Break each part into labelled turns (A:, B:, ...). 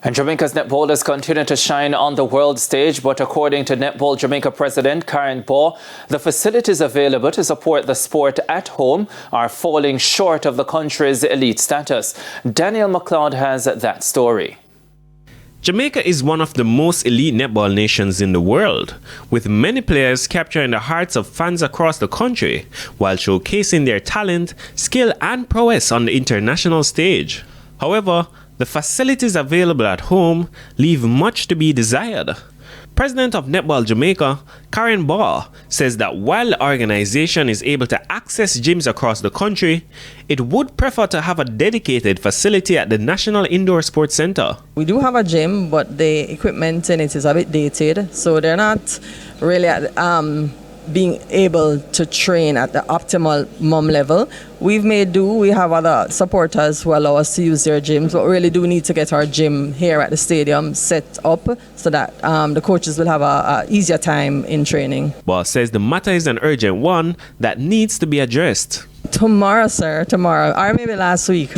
A: And Jamaica's netballers continue to shine on the world stage, but according to Netball Jamaica President Karen Baugh, the facilities available to support the sport at home are falling short of the country's elite status. Daniel McLeod has that story.
B: Jamaica is one of the most elite netball nations in the world, with many players capturing the hearts of fans across the country while showcasing their talent, skill and prowess on the international stage. However, the facilities available at home leave much to be desired. President of Netball Jamaica, Karen Baugh, says that while the organization is able to access gyms across the country, it would prefer to have a dedicated facility at the National Indoor Sports Center.
C: We do have a gym, but the equipment in it is a bit dated, so they're not really at being able to train at the optimal level. We've made do. We have other supporters who allow us to use their gyms, but we really do need to get our gym here at the stadium set up so that the coaches will have a easier time in training.
B: Baugh says the matter is an urgent one that needs to be addressed.
C: Tomorrow, sir, tomorrow, or maybe last week,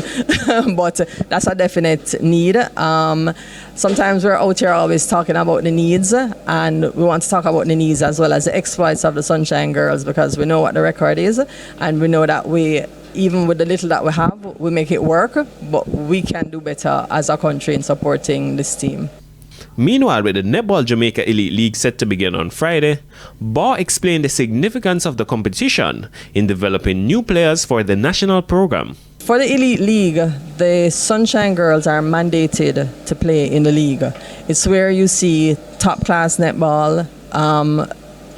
C: but that's a definite need. Sometimes we're out here always talking about the needs, and we want to talk about the needs as well as the exploits of the Sunshine Girls, because we know what the record is, and we know that we, even with the little that we have, we make it work, but we can do better as a country in supporting this team.
B: Meanwhile, with the Netball Jamaica Elite League set to begin on Friday, Baugh explained the significance of the competition in developing new players for the national program.
C: For the Elite League, the Sunshine Girls are mandated to play in the league. It's where you see top-class netball.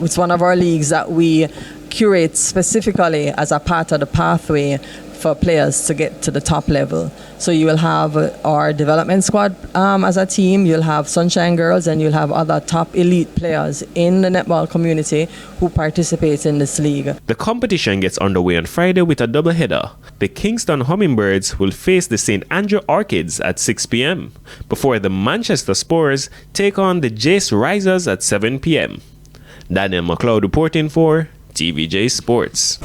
C: It's one of our leagues that we curate specifically as a part of the pathway for players to get to the top level. So you will have our development squad as a team, you'll have Sunshine Girls, and you'll have other top elite players in the netball community who participate in this league.
B: The competition gets underway on Friday with a doubleheader. The Kingston Hummingbirds will face the St. Andrew Orchids at 6 p.m. before the Manchester Spurs take on the Jace Risers at 7 p.m. Daniel McLeod reporting for TVJ Sports.